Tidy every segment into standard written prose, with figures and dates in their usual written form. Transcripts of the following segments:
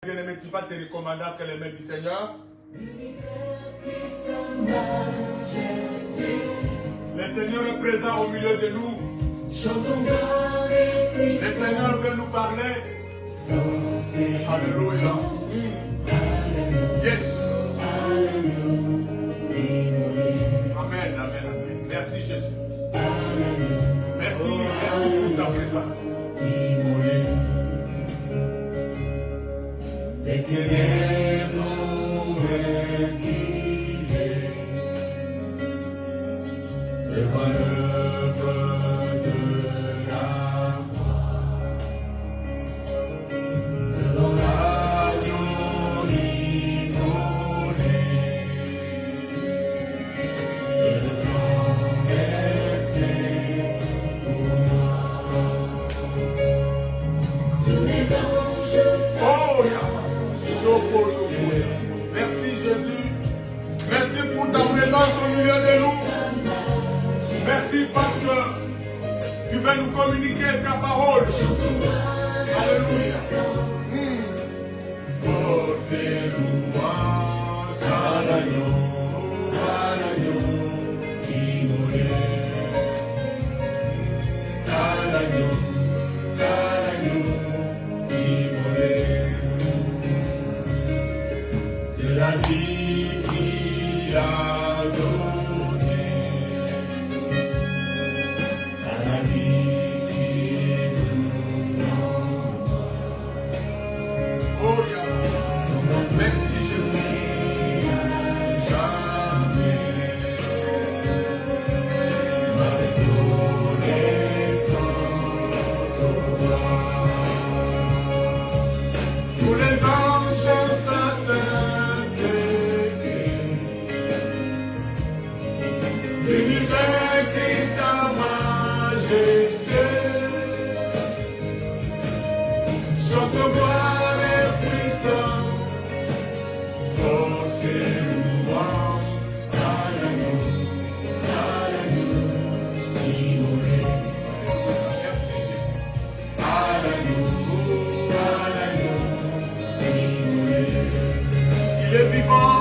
Bien-aimé, tu vas te recommander entre les mains du Seigneur. Le Seigneur est présent au milieu de nous. Le Seigneur veut nous parler. Alléluia. Yes. Amen, amen, amen. Merci Jésus. Merci, merci pour ta présence. L'Éternel pourrait qu'il est devant l'œuvre de la croix, devant l'agneau immolé, et le sang versé pour moi. Tous les anges s'asseyent. Merci Jésus. Merci pour ta présence au milieu de nous. Merci parce que tu vas nous communiquer ta parole. Alléluia. Force et louange à l'agneau immolé. À l'agneau immolé. De la vie qu'il a donnée, à la vie qu'il nous envoie. Oh, merci Jésus. Jamais ma reconnaissance au roi. Tous les anges s'asseyent. L'univers qui sa majesté chante gloire et puissance, force et louange à l'agneau immolé. Merci Jésus. À l'agneau immolé. Il est vivant.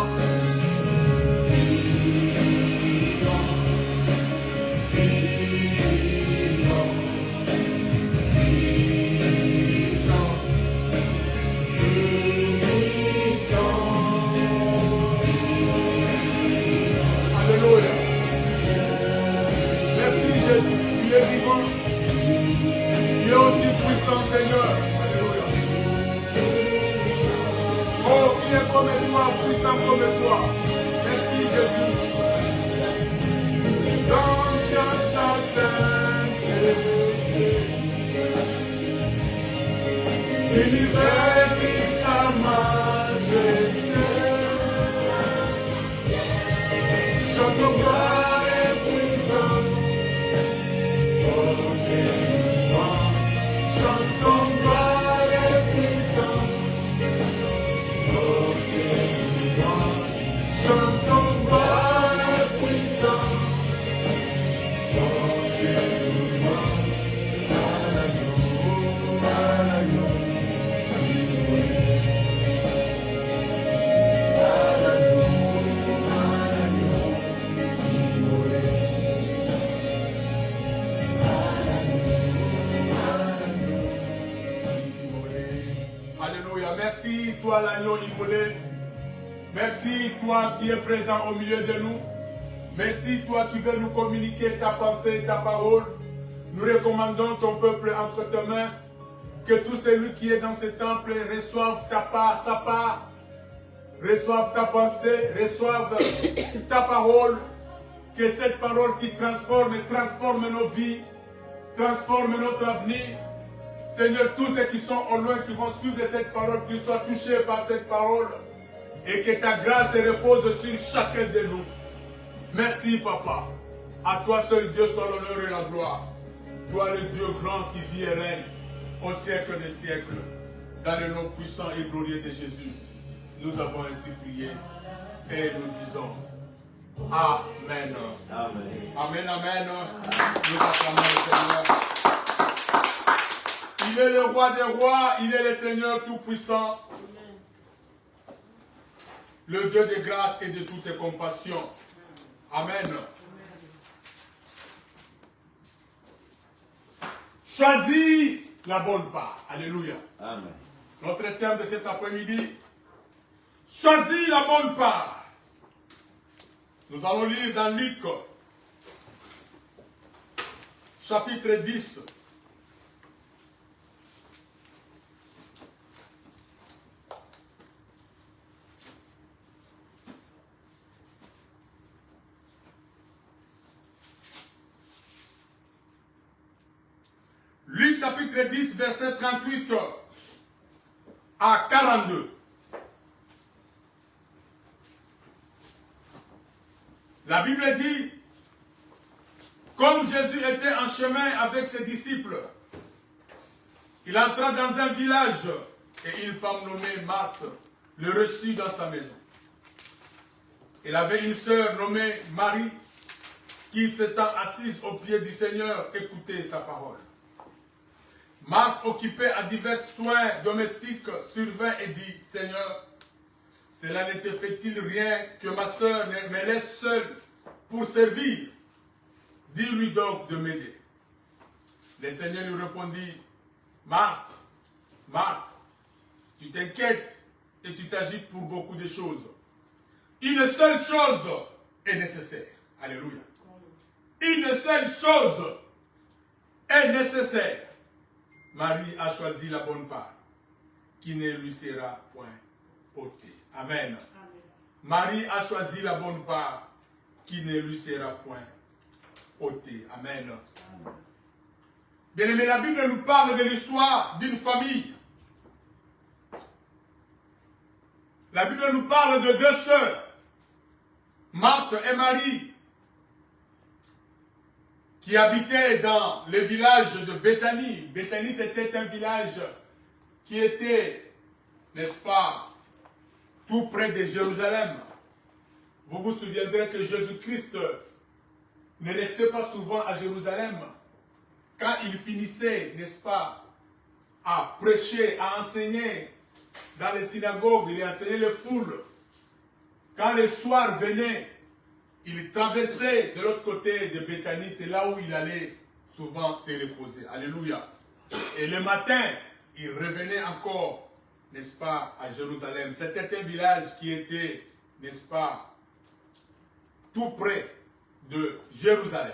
Seigneur, alléluia. Oh, qui est comme toi, puissant comme toi. Merci Jésus. Les anges chantent sa sainteté. L'univers crie sa majesté. Chante gloire et puissance. Force et louange. Chantons gloire et puissance, force et louange. Chantons gloire et puissance, force et louange. À l'agneau immolé. À l'agneau immolé. Alléluia. Merci toi l'agneau immolé. Merci toi qui es présent au milieu de nous. Merci toi qui veux nous communiquer ta pensée, ta parole. Nous recommandons ton peuple entre tes mains. Que tout celui qui est dans ce temple reçoive ta part, sa part. Reçoive ta pensée, reçoive ta parole. Que cette parole qui transforme nos vies, transforme notre avenir. Seigneur, tous ceux qui sont au loin, qui vont suivre cette parole, qu'ils soient touchés par cette parole. Et que ta grâce repose sur chacun de nous. Merci, Papa. À toi seul, Dieu, soit l'honneur et la gloire. Toi, le Dieu grand qui vit et règne au siècle des siècles. Dans le nom puissant et glorieux de Jésus, nous avons ainsi prié. Et nous disons Amen. Amen. Amen, amen. Nous acclamons le Seigneur. Il est le roi des rois, il est le Seigneur tout-puissant. le Dieu de grâce et de toute compassion. Amen. Choisis la bonne part. Alléluia. Amen. Notre thème de cet après-midi, choisis la bonne part. Nous allons lire dans Luc, chapitre 10. Luc chapitre 10, verset 38 à 42. La Bible dit, comme Jésus était en chemin avec ses disciples, il entra dans un village et une femme nommée Marthe le reçut dans sa maison. Il avait une sœur nommée Marie qui, s'étant assise aux pieds du Seigneur, écoutait sa parole. Marthe, occupée à divers soins domestiques, survint et dit, « Seigneur, cela ne te fait-il rien que ma sœur me laisse seule pour servir? Dis-lui donc de m'aider. » Le Seigneur lui répondit, « Marthe, Marthe, tu t'inquiètes et tu t'agites pour beaucoup de choses. Une seule chose est nécessaire. » Alléluia. Une seule chose est nécessaire. Marie a choisi la bonne part, qui ne lui sera point ôtée. Amen. Amen. Marie a choisi la bonne part, qui ne lui sera point ôtée. Amen. Amen. Bien aimé, la Bible nous parle de l'histoire d'une famille. La Bible nous parle de deux sœurs, Marthe et Marie, qui habitaient dans le village de Béthanie. Béthanie, c'était un village qui était, n'est-ce pas, tout près de Jérusalem. Vous vous souviendrez que Jésus-Christ ne restait pas souvent à Jérusalem. Quand il finissait, n'est-ce pas, à prêcher, à enseigner dans les synagogues, il enseignait les foules. Quand le soir venait, il traversait de l'autre côté de Béthanie, c'est là où il allait souvent se reposer. Alléluia. Et le matin, il revenait encore, n'est-ce pas, à Jérusalem. C'était un village qui était, n'est-ce pas, tout près de Jérusalem.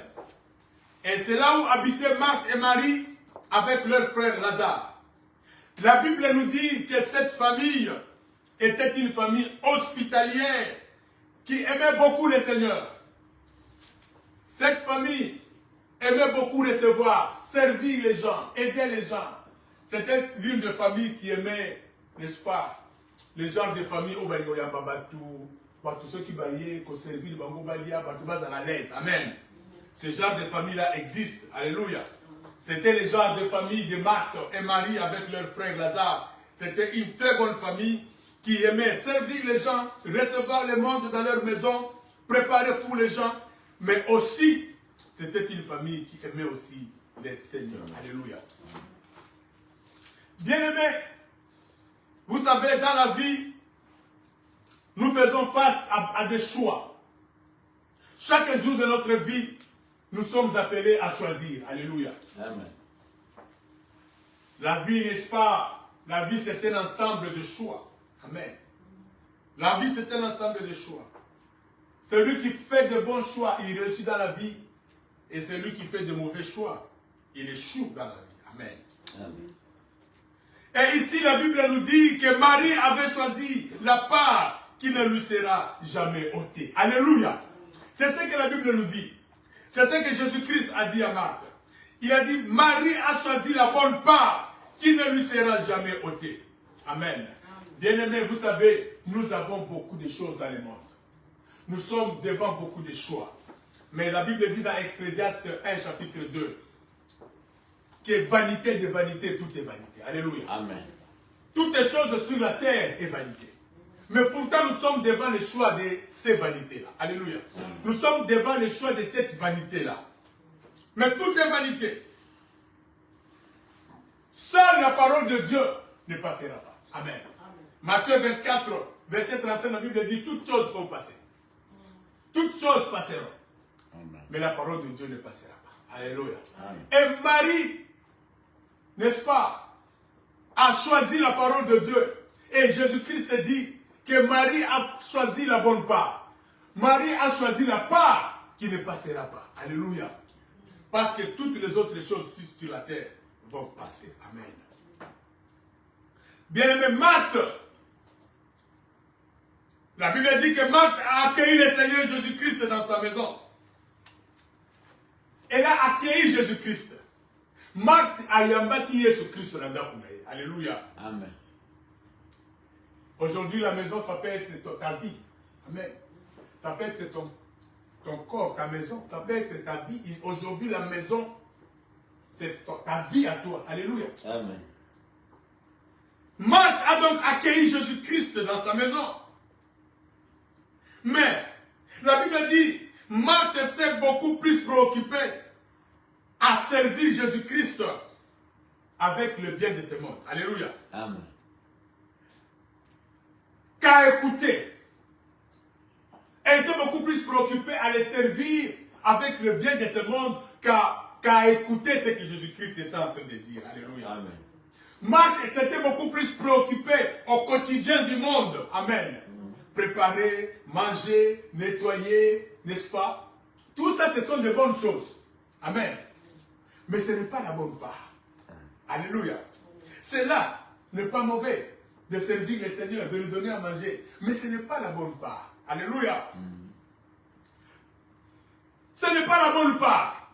Et c'est là où habitaient Marthe et Marie avec leur frère Lazare. La Bible nous dit que cette famille était une famille hospitalière qui aimait beaucoup le Seigneur. Cette famille aimait beaucoup recevoir, servir les gens, aider les gens. C'était l'une des familles qui aimait, n'est-ce pas, les gens de famille au Baligoya Babatou, tous ceux qui baillent, qui servent le Bango Balia, dans la l'aise. Amen. Ce genre de famille-là existe. Alléluia. C'était le genre de famille de Marthe et Marie avec leur frère Lazare. C'était une très bonne famille qui aimait servir les gens, recevoir le monde dans leur maison, préparer pour les gens, mais aussi, c'était une famille qui aimait aussi les Seigneurs. Alléluia. Bien-aimés, vous savez, dans la vie, nous faisons face à des choix. Chaque jour de notre vie, nous sommes appelés à choisir. Alléluia. Amen. La vie, n'est-ce pas? La vie, c'est un ensemble de choix. Amen. La vie, c'est un ensemble de choix. Celui qui fait de bons choix, il réussit dans la vie. Et celui qui fait de mauvais choix, il échoue dans la vie. Amen. Amen. Et ici, la Bible nous dit que Marie avait choisi la part qui ne lui sera jamais ôtée. Alléluia. C'est ce que la Bible nous dit. C'est ce que Jésus-Christ a dit à Marthe. Il a dit, Marie a choisi la bonne part qui ne lui sera jamais ôtée. Amen. Bien-aimés, vous savez, nous avons beaucoup de choses dans le monde. Nous sommes devant beaucoup de choix. Mais la Bible dit dans Ecclésiaste 1, chapitre 2, que vanité de vanité, tout est vanité. Alléluia. Amen. Toutes les choses sur la terre est vanité. Mais pourtant, nous sommes devant le choix de ces vanités-là. Alléluia. Nous sommes devant le choix de cette vanité-là. Mais tout est vanité. Seule la parole de Dieu ne passera pas. Amen. Matthieu 24, verset 35, la Bible dit toutes choses vont passer. Toutes choses passeront. Amen. Mais la parole de Dieu ne passera pas. Alléluia. Amen. Et Marie, n'est-ce pas, a choisi la parole de Dieu. Et Jésus-Christ dit que Marie a choisi la bonne part. Marie a choisi la part qui ne passera pas. Alléluia. Parce que toutes les autres choses sur la terre vont passer. Amen. Bien-aimé, Marthe, la Bible dit que Marthe a accueilli le Seigneur Jésus-Christ dans sa maison. Elle a accueilli Jésus-Christ. Marthe a yambati Jésus-Christ. Alléluia. Amen. Aujourd'hui, la maison, ça peut être ta vie. Amen. Ça peut être ton corps, ta maison. Ça peut être ta vie. Aujourd'hui, la maison, c'est ta vie à toi. Alléluia. Amen. Marthe a donc accueilli Jésus-Christ dans sa maison. Mais, la Bible dit, Marthe s'est beaucoup plus préoccupée à servir Jésus-Christ avec le bien de ce monde. Alléluia. Amen. Qu'à écouter. Elle s'est beaucoup plus préoccupée à les servir avec le bien de ce monde qu'à écouter ce que Jésus-Christ était en train de dire. Alléluia. Amen. Marthe s'était beaucoup plus préoccupée au quotidien du monde. Amen. Préparer, manger, nettoyer, n'est-ce pas? Tout ça, ce sont de bonnes choses. Amen. Mais ce n'est pas la bonne part. Alléluia. Cela n'est pas mauvais de servir le Seigneur, de lui donner à manger. Mais ce n'est pas la bonne part. Alléluia. Ce n'est pas la bonne part.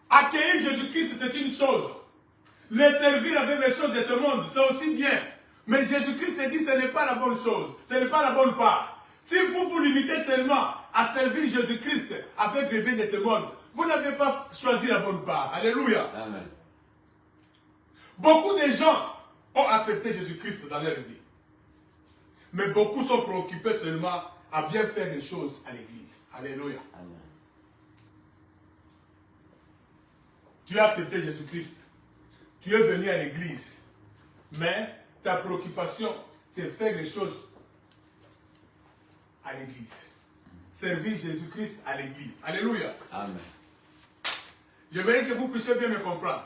Accueillir Jésus-Christ, c'est une chose. Le servir avec les choses de ce monde, c'est aussi bien. Mais Jésus-Christ dit que ce n'est pas la bonne chose. Ce n'est pas la bonne part. Si vous vous limitez seulement à servir Jésus-Christ avec les biens de ce monde, vous n'avez pas choisi la bonne part. Alléluia. Amen. Beaucoup de gens ont accepté Jésus-Christ dans leur vie. Mais beaucoup sont préoccupés seulement à bien faire les choses à l'église. Alléluia. Amen. Tu as accepté Jésus-Christ. Tu es venu à l'église. Mais ta préoccupation, c'est faire les choses à l'église. Servir Jésus-Christ à l'église. Alléluia. Amen. J'aimerais que vous puissiez bien me comprendre.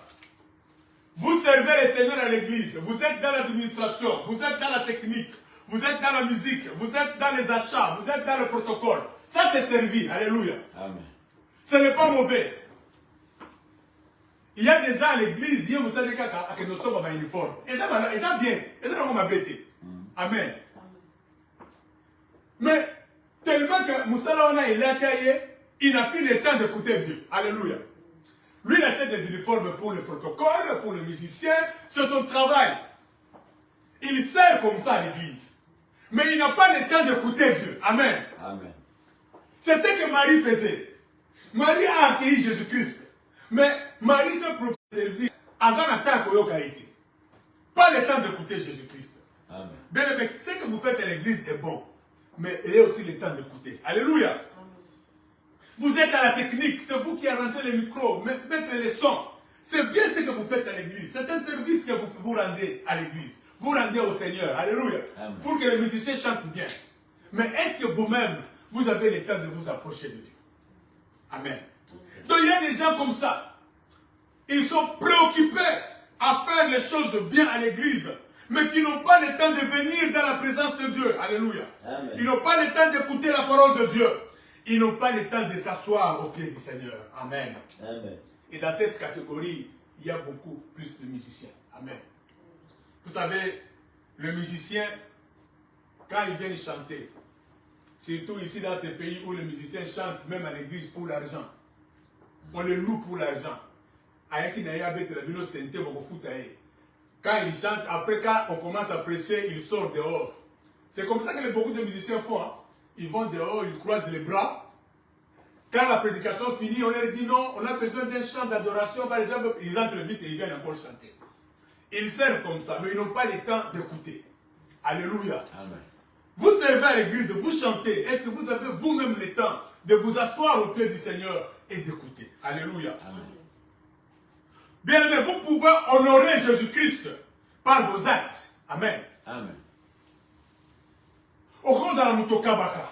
Vous servez le Seigneur à l'église. Vous êtes dans l'administration. Vous êtes dans la technique. Vous êtes dans la musique. Vous êtes dans les achats. Vous êtes dans le protocole. Ça, c'est servir. Alléluia. Amen. Ce n'est pas mauvais. Il y a des gens à l'église, vous savez que nous sommes en uniforme. Et ça bien. Et ça, on m'a bêté. Amen. Mais, tellement que Moussala, il n'a plus le temps d'écouter Dieu. Alléluia. Lui, il achète des uniformes pour le protocole, pour le musicien. C'est son travail. Il sert comme ça à l'église. Mais il n'a pas le temps d'écouter Dieu. Amen. Amen. C'est ce que Marie faisait. Marie a accueilli Jésus-Christ. Mais Marie s'est préservée à un temps qu'on a été. Pas le temps d'écouter Jésus-Christ. Amen. Bien aimé, ce que vous faites à l'église est bon. Mais ayez aussi le temps d'écouter. Alléluia. Amen. Vous êtes à la technique. C'est vous qui arrangez les micros, mettez les sons. C'est bien ce que vous faites à l'église. C'est un service que vous rendez à l'église. Vous rendez au Seigneur. Alléluia. Amen. Pour que les musiciens chantent bien. Mais est-ce que vous-même, vous avez le temps de vous approcher de Dieu? Amen. Donc il y a des gens comme ça. Ils sont préoccupés à faire les choses bien à l'église, mais qui n'ont pas le temps de venir dans la présence de Dieu. Alléluia. Amen. Ils n'ont pas le temps d'écouter la parole de Dieu. Ils n'ont pas le temps de s'asseoir au pied du Seigneur. Amen. Amen. Et dans cette catégorie, il y a beaucoup plus de musiciens. Amen. Vous savez, le musicien, quand il vient chanter, surtout ici dans ces pays où les musiciens chantent même à l'église pour l'argent. On les loue pour l'argent. Quand ils chantent, après quand on commence à prêcher, ils sortent dehors. C'est comme ça que beaucoup de musiciens font. Hein? Ils vont dehors, ils croisent les bras. Quand la prédication finit, on leur dit non, on a besoin d'un chant d'adoration. Par exemple, ils entrent vite et ils viennent encore chanter. Ils servent comme ça, mais ils n'ont pas le temps d'écouter. Alléluia. Amen. Vous servez à l'église, vous chantez. Est-ce que vous avez vous-même le temps de vous asseoir au pied du Seigneur et d'écouter? Alléluia. Amen. Bien aimé, vous pouvez honorer Jésus-Christ par vos actes. Amen. Amen. Okoza na mutokabaka.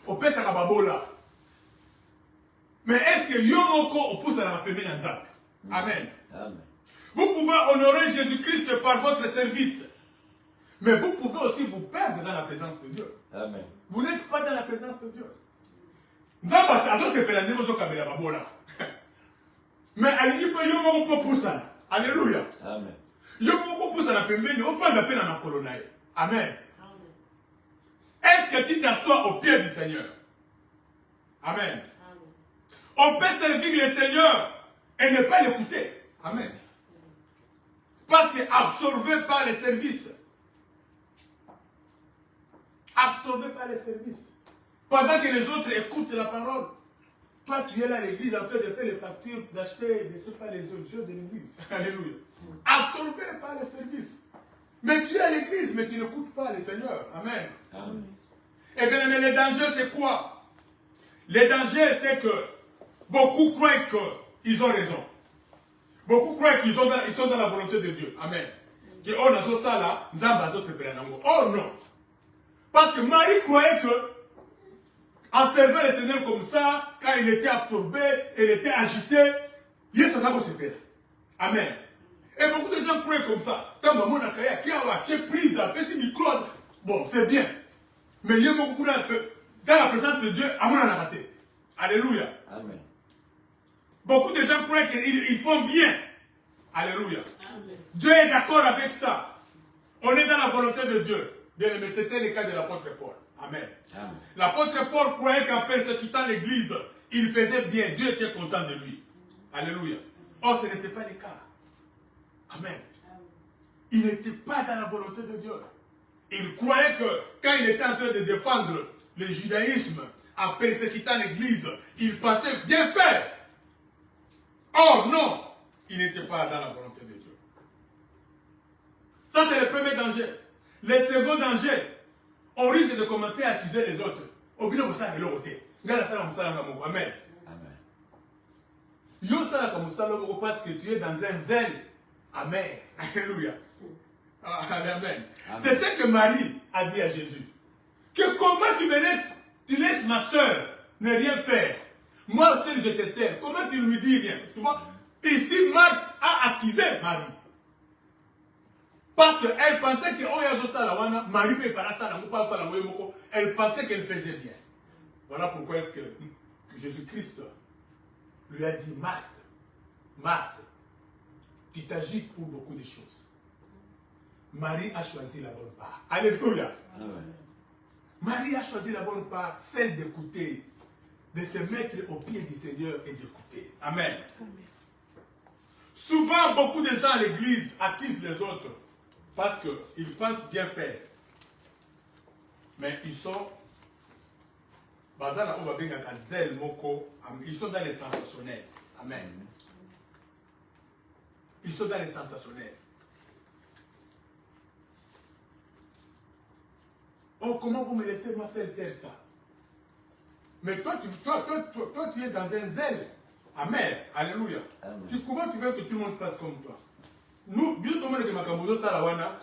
Opesa ka babola. Mais est-ce que yomoko opousa na pembe na nzambe? Amen. Amen. Vous pouvez honorer Jésus-Christ par votre service. Mais vous pouvez aussi vous perdre dans la présence de Dieu. Amen. Vous n'êtes pas dans la présence de Dieu. Nzamba azo sepela ndeko zo kabela babola. Mais alingi pe yomoko po pousa. Alléluia. Amen. Yomoko pousa na pembeni ofanda pe na makolo na ye. Amen. Est-ce que tu t'assois au pied du Seigneur? Amen. On peut servir le Seigneur et ne pas l'écouter. Amen. Parce que absorbé par les services. Absorbé par les services. Pendant que les autres écoutent la parole, toi tu es là à l'église en train de faire les factures, d'acheter, je ne sais pas, les objets de l'église. Alléluia. Absorbé par les services. Mais tu es à l'église, mais tu n'écoutes pas le Seigneur. Amen. Amen. Eh bien, mais le danger, c'est quoi? Le danger, c'est que beaucoup croient qu'ils ont raison. Beaucoup croient qu'ils sont dans la volonté de Dieu. Amen. Que on a ça là, Nzamba se prend. Oh non. Parce que Marie croyait que, en servant le Seigneur comme ça, quand il était absorbé, il était agité, il est se perd. Amen. Et beaucoup de gens croient comme ça. Quand maman a qui est prise, petit micro, bon, c'est bien. Mais il y a beaucoup dans la présence de Dieu, à mon raté. Alléluia. Amen. Beaucoup de gens croient qu'ils font bien. Alléluia. Amen. Dieu est d'accord avec ça. On est dans la volonté de Dieu. Bien, mais c'était le cas de l'apôtre Paul. Amen. Amen. L'apôtre Paul croyait qu'en persécutant l'église, il faisait bien. Dieu était content de lui. Alléluia. Or, ce n'était pas le cas. Amen. Il n'était pas dans la volonté de Dieu. Il croyait que quand il était en train de défendre le judaïsme en persécutant l'église, il pensait bien faire. Or non, il n'était pas dans la volonté de Dieu. Ça c'est le premier danger. Le second danger, on risque de commencer à accuser les autres. Au bout de ça, il est ôté. Amen. Amen. Parce que tu es dans un zèle. Amen. Alléluia. Amen. C'est ce que Marie a dit à Jésus. Que comment tu laisses ma soeur ne rien faire. Moi seul je te sers. Comment tu ne lui dis rien? Tu vois? Ici, Marthe a accusé Marie. Parce qu'elle pensait que Marie peut faire ça. Elle pensait qu'elle faisait bien. Voilà pourquoi est-ce que Jésus-Christ lui a dit, Marthe, Marthe, tu t'agis pour beaucoup de choses. Marie a choisi la bonne part. Alléluia. Amen. Marie a choisi la bonne part, celle d'écouter, de se mettre au pied du Seigneur et d'écouter. Amen. Amen. Souvent, beaucoup de gens à l'église accusent les autres parce qu'ils pensent bien faire. Mais ils sont ils sont dans les sensationnels. Amen. Ils sont dans les sensationnels. Oh, comment vous me laissez moi seul faire ça? Mais toi, tu es dans un zèle. Amen. Alléluia. Comment tu veux que tout le monde fasse comme toi? Nous, bien que ma cambozo salawana,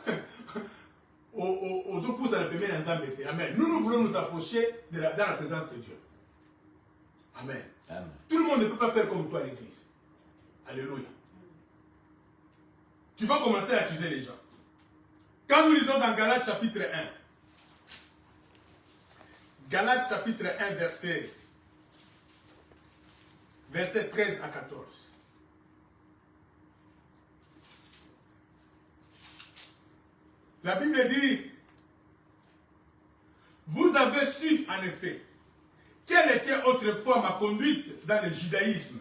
aux opposés à la première ensemble. Amen. Nous voulons nous approcher dans la présence de Dieu. Amen. Amen. Tout le monde ne peut pas faire comme toi à l'église. Alléluia. Tu vas commencer à accuser les gens. Quand nous lisons dans Galates chapitre 1, Galates chapitre 1, verset 13 à 14. La Bible dit, vous avez su en effet quelle était autrefois ma conduite dans le judaïsme,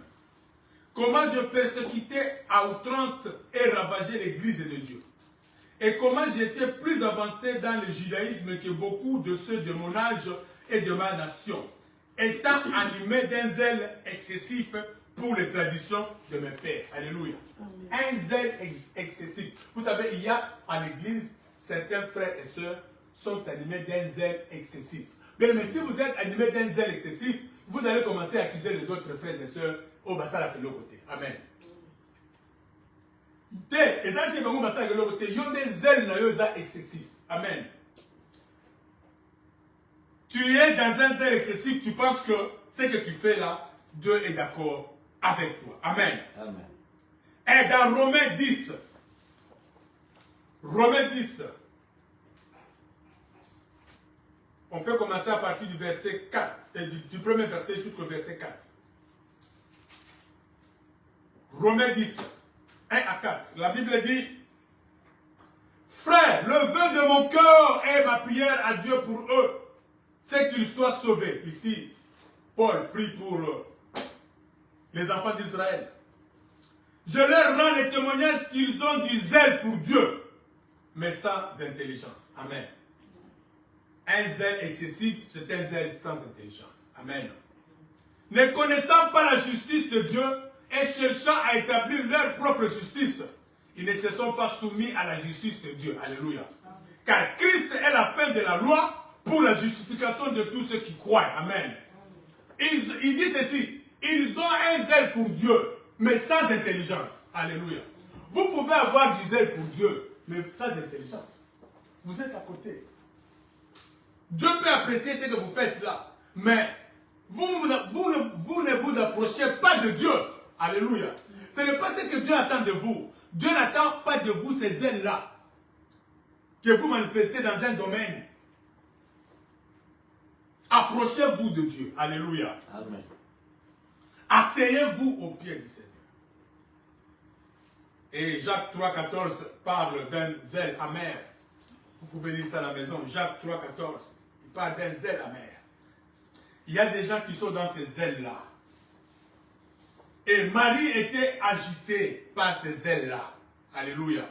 comment je persécutais à outrance et ravageais l'église de Dieu, et comment j'étais plus avancé dans le judaïsme que beaucoup de ceux de mon âge et de ma nation, étant animé d'un zèle excessif pour les traditions de mes pères. Alléluia. Amen. Un zèle excessif. Vous savez, il y a en église, certains frères et sœurs sont animés d'un zèle excessif. Mais si vous êtes animé d'un zèle excessif, vous allez commencer à accuser les autres frères et sœurs au basa de l'autre côté. Amen. Et ça, il y a des zèles excessifs. Amen. Tu es dans un zèle excessif, tu penses que ce que tu fais là, Dieu est d'accord avec toi. Amen. Amen. Et dans Romains 10, on peut commencer à partir du verset 4, du premier verset jusqu'au verset 4. Romains 10, 1 à 4. La Bible dit, frère, le vœu de mon cœur et ma prière à Dieu pour eux, c'est qu'ils soient sauvés. Ici, Paul prie pour les enfants d'Israël. Je leur rends les témoignages qu'ils ont du zèle pour Dieu, mais sans intelligence. Amen. Un zèle excessif, c'est un zèle sans intelligence. Amen. Ne connaissant pas la justice de Dieu et cherchant à établir leur propre justice, ils ne se sont pas soumis à la justice de Dieu. Alléluia. Car Christ est la fin de la loi pour la justification de tous ceux qui croient. Amen. Il dit ceci, ils ont un zèle pour Dieu, mais sans intelligence. Alléluia. Vous pouvez avoir du zèle pour Dieu, mais sans intelligence. Vous êtes à côté. Dieu peut apprécier ce que vous faites là, mais vous ne vous approchez pas de Dieu. Alléluia. Ce n'est pas ce que Dieu attend de vous. Dieu n'attend pas de vous ces zèles-là que vous manifestez dans un domaine. Approchez-vous de Dieu. Alléluia. Amen. Asseyez-vous au pied du Seigneur. Et Jacques 3,14 parle d'un zèle amer. Vous pouvez lire ça à la maison. Jacques 3,14. Il parle d'un zèle amer. Il y a des gens qui sont dans ces zèles-là. Et Marie était agitée par ces zèles-là. Alléluia.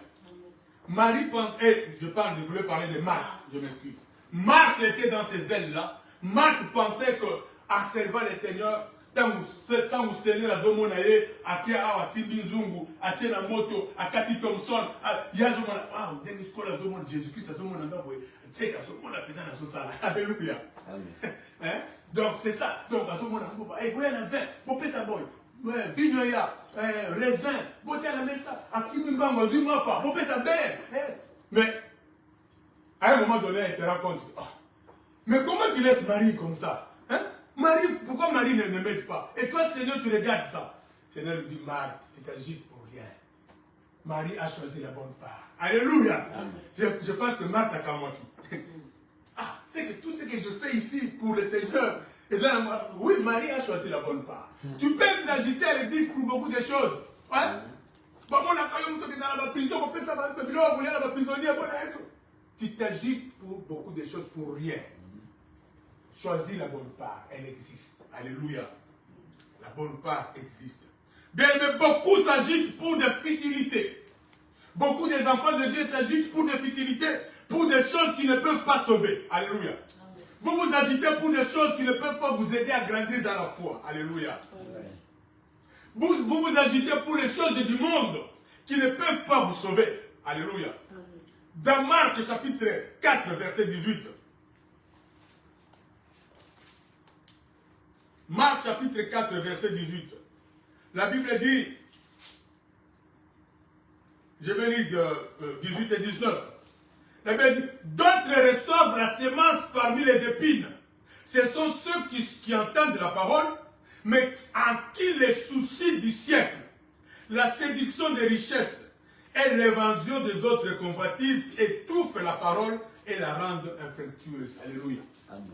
Marie pense, je voulais parler de Marthe, je m'excuse. Marthe était dans ces zèles-là. Marthe pensait qu'en servant le Seigneur, tant que Seigneur a zomonaye, à qui a Simbi Zungu, à Tchena Moto, à Cathy Thompson, il y a zomona, ah, Denis Kola zomona, Jésus-Christ a zomona, c'est qu'à zomona, pédant à ce sala. Alléluia. Hein? Donc c'est ça. Donc à zomona, et vous avez un vin, vous pouvez ça, boy. Vignoya, raisin, beauté à la messa, à qui nous vamos, vous pas, vous pouvez ça bien. Mais à un moment donné, elle se rend compte, ah, mais comment tu laisses Marie comme ça? Hein? Marie, pourquoi Marie ne m'aide pas? Et toi, Seigneur, tu regardes ça. Seigneur lui dit, Marthe, tu t'agites pour rien. Marie a choisi la bonne part. Alléluia. Je pense que Marthe a camoté. Ah, c'est que tout ce que je fais ici pour le Seigneur, oui, Marie a choisi la bonne part. Tu peux t'agiter à l'église pour beaucoup de choses. Hein? Tu t'agites pour beaucoup de choses pour rien. Choisis la bonne part, elle existe. Alléluia. La bonne part existe. Bien, mais beaucoup s'agitent pour des futilités. Beaucoup des enfants de Dieu s'agitent pour des futilités, pour des choses qui ne peuvent pas sauver. Alléluia. Vous vous agitez pour des choses qui ne peuvent pas vous aider à grandir dans la foi. Alléluia. Vous vous agitez pour les choses du monde qui ne peuvent pas vous sauver. Alléluia. Dans Marc chapitre 4, verset 18. Marc chapitre 4, verset 18. La Bible dit, je vais lire 18 et 19. La Bible dit, d'autres reçoivent la sémence parmi les épines. Ce sont ceux qui entendent la parole, mais en qui les soucis du siècle, la séduction des richesses et l'évasion des autres convoitises étouffent la parole et la rendent infructueuse. Alléluia. Amen.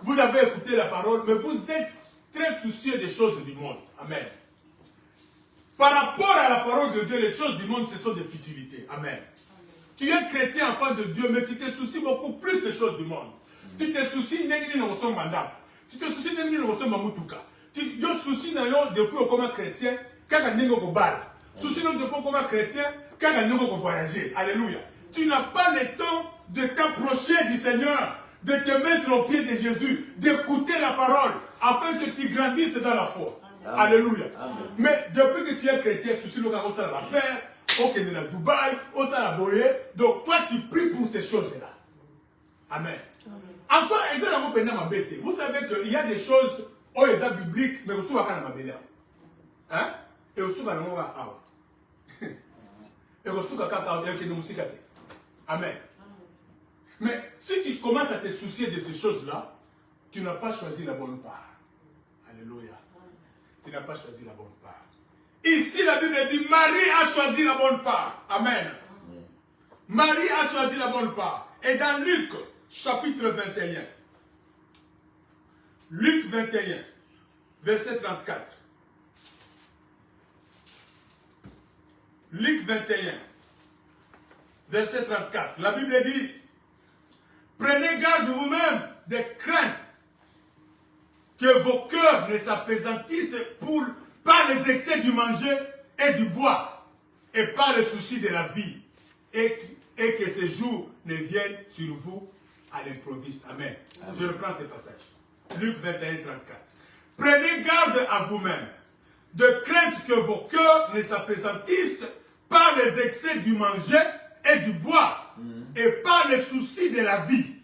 Vous avez écouté la parole, mais vous êtes très soucieux des choses du monde. Amen. Par rapport à la parole de Dieu, les choses du monde, ce sont des futilités. Amen. Tu es chrétien, enfant de Dieu, mais tu te soucies beaucoup plus des choses du monde. Tu te soucies de son mandat. Tu te soucies de son mamoutuka. Tu te soucies depuis comme chrétien, quand tu es au bar. Soucis depuis comme chrétien, quand tu es voyager. Alléluia. Tu n'as pas le temps de t'approcher du Seigneur, de te mettre au pied de Jésus, d'écouter la parole, afin que tu grandisses dans la foi. Amen. Alléluia. Amen. Mais depuis que tu es chrétien, tu suis le gars, ça va faire, au Kenya, Dubaï, au Salaboye, donc toi tu pries pour ces choses-là. Amen. Enfin, vous savez qu'il y a des choses, oh, ils sont bibliques, mais aussi, hein? Et aussi, et aussi, Amen. Mais si tu commences à te soucier de ces choses-là, tu n'as pas choisi la bonne part. Alléluia. Tu n'as pas choisi la bonne part. Ici, la Bible dit, Marie a choisi la bonne part. Amen. Marie a choisi la bonne part. Et dans Luc, chapitre 21, Luc 21, verset 34. Luc 21, verset 34. La Bible dit, prenez garde vous-même des craintes que vos cœurs ne s'apaisantissent par les excès du manger et du bois et par les soucis de la vie et que ces jours ne viennent sur vous à l'improviste. Amen. Amen. Je reprends ce passage. Luc 21, 34. Prenez garde à vous-même de crainte que vos cœurs ne s'apaisantissent par les excès du manger et du bois et par les soucis de la vie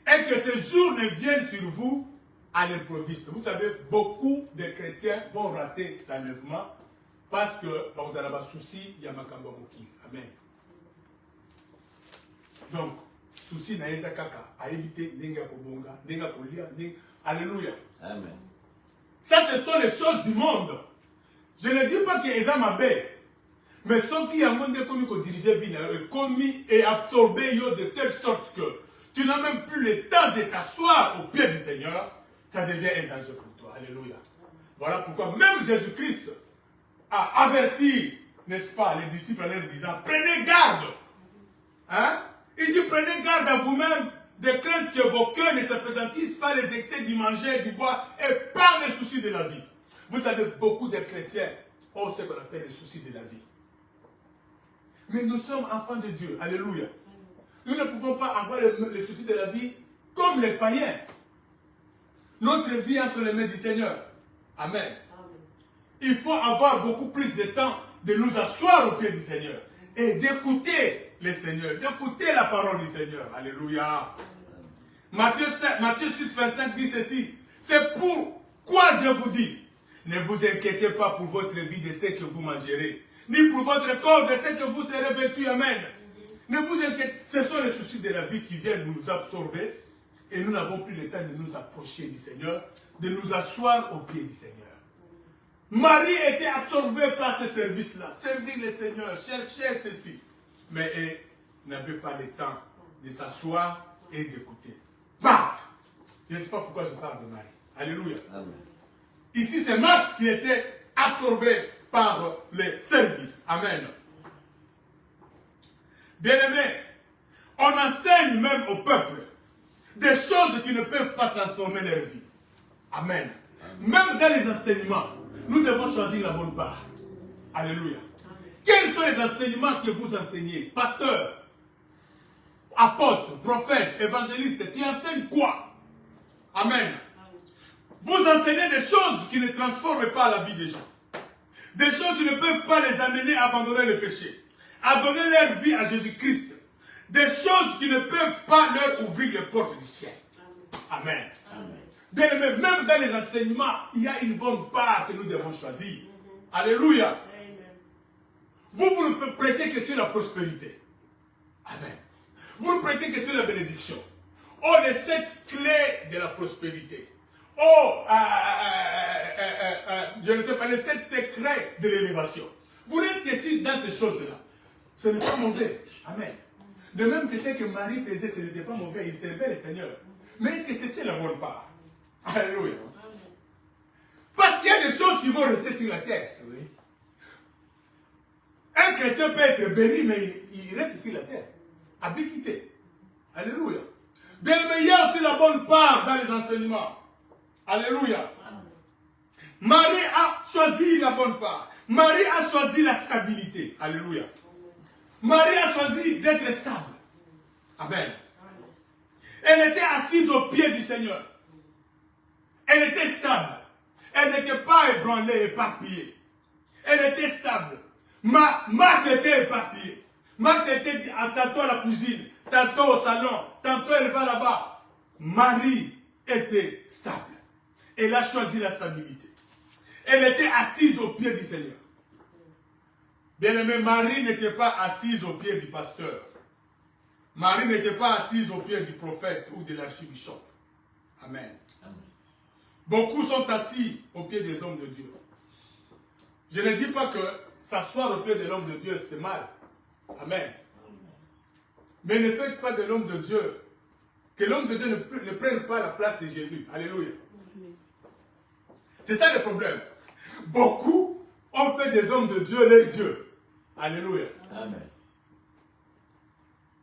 et que ces jours ne viennent sur vous à l'improviste. Vous savez, beaucoup de chrétiens vont rater l'enlèvement parce que vous avez un souci, il y a Makamba Moki. Amen. Donc, souci na eza kaka, à éviter nenga kobonga, nenga kolia, alléluia. Amen. Ça, ce sont les choses du monde. Je ne dis pas que eza mabé, mais ceux qui ont commis que diriger vie, commis et absorbé de telle sorte que tu n'as même plus le temps de t'asseoir au pied du Seigneur, ça devient un danger pour toi. Alléluia. Voilà pourquoi même Jésus-Christ a averti, n'est-ce pas, les disciples en leur disant, prenez garde. Hein? Il dit, prenez garde à vous-même de crainte que vos cœurs ne s'appétantissent par les excès du manger, du bois et par les soucis de la vie. Vous savez, beaucoup de chrétiens ont ce qu'on appelle les soucis de la vie. Mais nous sommes enfants de Dieu. Alléluia. Nous ne pouvons pas avoir les soucis de la vie comme les païens. Notre vie entre les mains du Seigneur. Amen. Il faut avoir beaucoup plus de temps de nous asseoir au pied du Seigneur et d'écouter le Seigneur, d'écouter la parole du Seigneur. Alléluia. Matthieu 6, 25 dit ceci. C'est pourquoi je vous dis, ne vous inquiétez pas pour votre vie de ce que vous mangerez, ni pour votre corps de ce que vous serez vêtus. Amen. Ne vous inquiétez, ce sont les soucis de la vie qui viennent nous absorber et nous n'avons plus le temps de nous approcher du Seigneur, de nous asseoir au pied du Seigneur. Marie était absorbée par ce service-là, servir le Seigneur, chercher ceci. Mais elle n'avait pas le temps de s'asseoir et d'écouter. Marthe, je ne sais pas pourquoi je parle de Marie. Alléluia. Amen. Ici, c'est Marthe qui était absorbée par le service. Amen. Bien-aimés, on enseigne même au peuple des choses qui ne peuvent pas transformer leur vie. Amen. Même dans les enseignements, nous devons choisir la bonne part. Alléluia. Quels sont les enseignements que vous enseignez? Pasteur, apôtre, prophète, évangéliste, tu enseignes quoi? Amen. Vous enseignez des choses qui ne transforment pas la vie des gens. Des choses qui ne peuvent pas les amener à abandonner le péché, à donner leur vie à Jésus-Christ. Des choses qui ne peuvent pas leur ouvrir les portes du ciel. Amen. Amen. Bien aimé, même dans les enseignements, il y a une bonne part que nous devons choisir. Alléluia. Amen. Vous ne prêchez que sur la prospérité. Amen. Vous ne prêchez que sur la bénédiction. Oh, les 7 clés de la prospérité. Oh, je ne sais pas, les 7 secrets de l'élévation. Vous n'êtes que si dans ces choses-là. Ce n'est pas mauvais. Amen. De même que ce que Marie faisait, ce n'était pas mauvais. Il servait le Seigneur. Mais est-ce que c'était la bonne part? Alléluia. Parce qu'il y a des choses qui vont rester sur la terre. Oui. Un chrétien peut être béni, mais il reste sur la terre. Habitué. Alléluia. Bien, mais il y a aussi la bonne part dans les enseignements. Alléluia. Marie a choisi la bonne part. Marie a choisi la stabilité. Alléluia. Marie a choisi d'être stable. Amen. Elle était assise au pied du Seigneur. Elle était stable. Elle n'était pas ébranlée, éparpillée. Elle était stable. Marthe était éparpillée. Marthe était tantôt à la cuisine, tantôt au salon, tantôt elle va là-bas. Marie était stable. Elle a choisi la stabilité. Elle était assise au pied du Seigneur. Bien-aimé, Marie n'était pas assise au pied du pasteur. Marie n'était pas assise au pied du prophète ou de l'archibishop. Amen. Amen. Beaucoup sont assis au pied des hommes de Dieu. Je ne dis pas que s'asseoir au pied de l'homme de Dieu, c'était mal. Amen. Mais ne faites pas de l'homme de Dieu, que l'homme de Dieu ne prenne pas la place de Jésus. Alléluia. C'est ça le problème. Beaucoup ont fait des hommes de Dieu leur Dieu. Alléluia. Amen.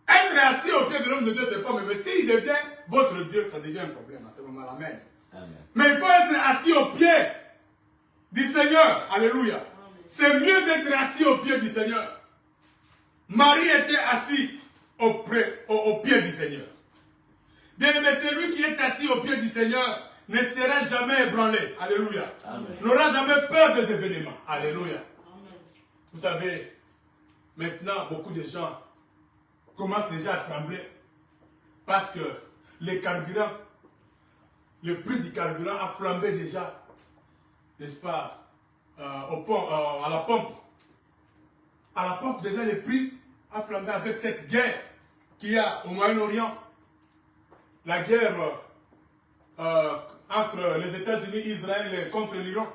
Être assis au pied de l'homme de Dieu, c'est pas mais s'il devient votre Dieu, ça devient un problème à ce moment-là. Amen. Amen. Mais il faut être assis au pied du Seigneur. Alléluia. C'est mieux d'être assis au pied du Seigneur. Marie était assise au pied du Seigneur. Bien aimé, celui qui est assis au pied du Seigneur ne sera jamais ébranlé. Alléluia. N'aura jamais peur des événements. Alléluia. Amen. Vous savez, maintenant, beaucoup de gens commencent déjà à trembler parce que les carburants, le prix du carburant a flambé déjà, n'est-ce pas, à la pompe. À la pompe, déjà, le prix a flambé avec cette guerre qu'il y a au Moyen-Orient. La guerre entre les États-Unis et Israël contre l'Iran.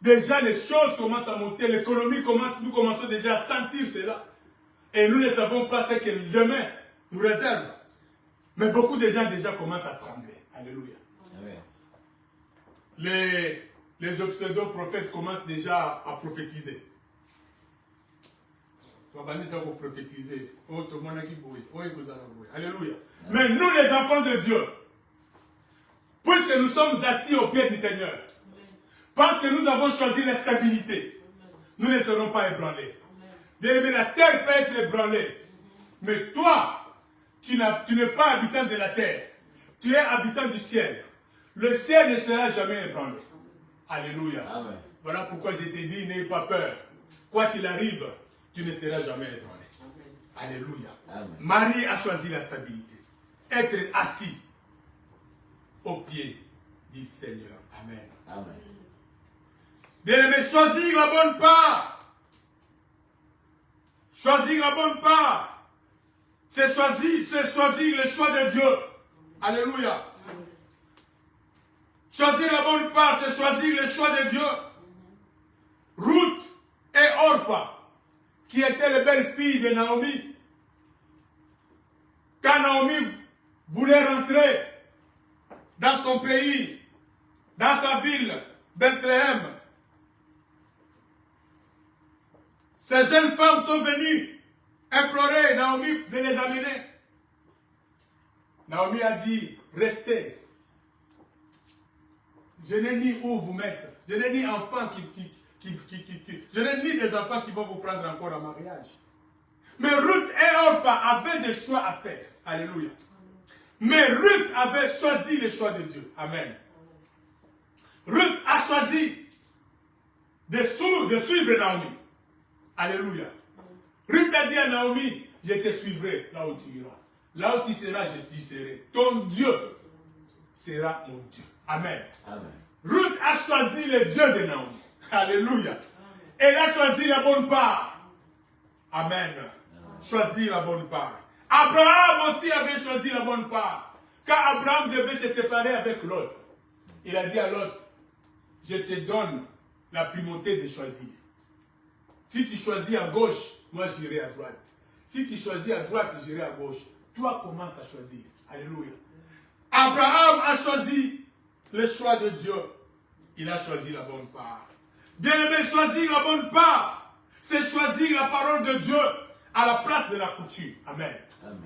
Déjà, les choses commencent à monter, l'économie commence, nous commençons déjà à sentir cela. Et nous ne savons pas ce que demain nous réserve. Mais beaucoup de gens déjà commencent à trembler. Alléluia. Les pseudo-prophètes commencent déjà à prophétiser. Alléluia. Mais nous, les enfants de Dieu, puisque nous sommes assis au pied du Seigneur, parce que nous avons choisi la stabilité, nous ne serons pas ébranlés. Bien aimé, la terre peut être ébranlée. Mais toi, tu n'es pas habitant de la terre. Tu es habitant du ciel. Le ciel ne sera jamais ébranlé. Alléluia. Amen. Voilà pourquoi je t'ai dit, n'aie pas peur. Quoi qu'il arrive, tu ne seras jamais ébranlé. Alléluia. Amen. Marie a choisi la stabilité. Être assis au pied du Seigneur. Amen. Amen. Bien aimé, choisir la bonne part. Choisir la bonne part, c'est choisir le choix de Dieu. Alléluia. Choisir la bonne part, c'est choisir le choix de Dieu. Ruth et Orpa, qui étaient les belles filles de Naomi, quand Naomi voulait rentrer dans son pays, dans sa ville, Bethléem, ces jeunes femmes sont venues implorer Naomi de les amener. Naomi a dit, restez. Je n'ai ni où vous mettre. Je n'ai ni enfants je n'ai ni des enfants qui vont vous prendre encore en mariage. Mais Ruth et Orpa avaient des choix à faire. Alléluia. Mais Ruth avait choisi le choix de Dieu. Amen. Ruth a choisi de suivre Naomi. Alléluia. Ruth a dit à Naomi, je te suivrai là où tu iras. Là où tu seras, je serai. Ton Dieu sera mon Dieu. Amen. Amen. Ruth a choisi le Dieu de Naomi. Alléluia. Elle a choisi la bonne part. Amen. Choisi la bonne part. Abraham aussi avait choisi la bonne part. Quand Abraham devait se séparer avec l'autre, il a dit à l'autre, je te donne la primauté de choisir. Si tu choisis à gauche, moi j'irai à droite. Si tu choisis à droite, j'irai à gauche. Toi, commence à choisir. Alléluia. Abraham a choisi le choix de Dieu. Il a choisi la bonne part. Bien aimé, choisir la bonne part, c'est choisir la parole de Dieu à la place de la coutume. Amen. Amen.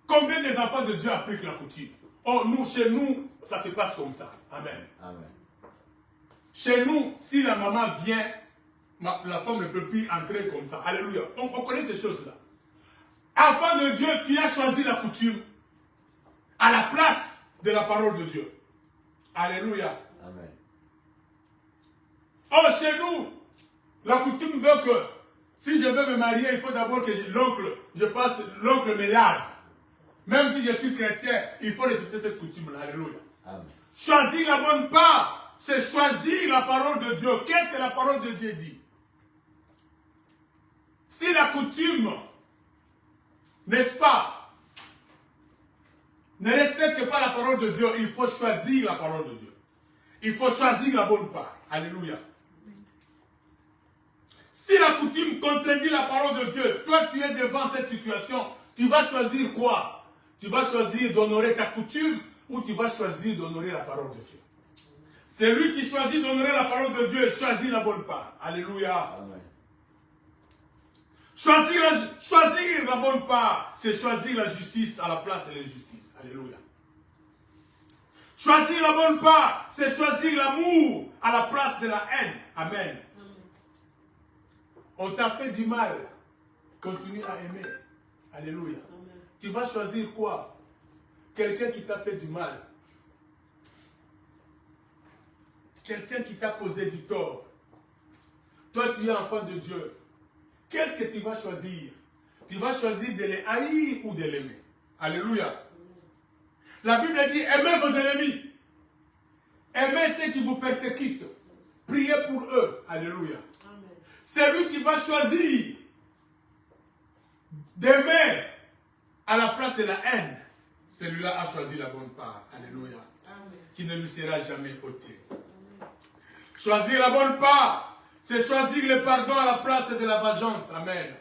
Combien des enfants de Dieu appliquent la coutume? Oh, chez nous, ça se passe comme ça. Amen. Amen. Chez nous, si la maman vient, la femme ne peut plus entrer comme ça. Alléluia. On connaît ces choses-là. Enfant de Dieu, tu as choisi la coutume à la place de la parole de Dieu. Alléluia. Amen. Oh, chez nous, la coutume veut que si je veux me marier, il faut d'abord que l'oncle me lave. Même si je suis chrétien, il faut respecter cette coutume-là. Alléluia. Amen. Choisir la bonne part, c'est choisir la parole de Dieu. Qu'est-ce que la parole de Dieu dit? Si la coutume n'est-ce pas? Ne respecte pas la parole de Dieu, il faut choisir la parole de Dieu. Il faut choisir la bonne part. Alléluia. Si la coutume contredit la parole de Dieu, toi tu es devant cette situation, tu vas choisir quoi? Tu vas choisir d'honorer ta coutume ou tu vas choisir d'honorer la parole de Dieu? C'est lui qui choisit d'honorer la parole de Dieu, choisit la bonne part. Alléluia. Amen. Choisir la bonne part, c'est choisir la justice à la place de l'injustice. Alléluia. Choisir la bonne part, c'est choisir l'amour à la place de la haine. Amen. On t'a fait du mal, continue à aimer. Alléluia. Amen. Tu vas choisir quoi? Quelqu'un qui t'a fait du mal. Quelqu'un qui t'a causé du tort. Toi, tu es enfant de Dieu. Qu'est-ce que tu vas choisir? Tu vas choisir de les haïr ou de l'aimer. Alléluia. La Bible dit, aimez vos ennemis. Aimez ceux qui vous persécutent. Priez pour eux. Alléluia. C'est lui qui va choisir d'aimer à la place de la haine. Celui-là a choisi la bonne part. Alléluia. Amen. Qui ne lui sera jamais ôté. Choisir la bonne part, c'est choisir le pardon à la place de la vengeance. Amen. Amen.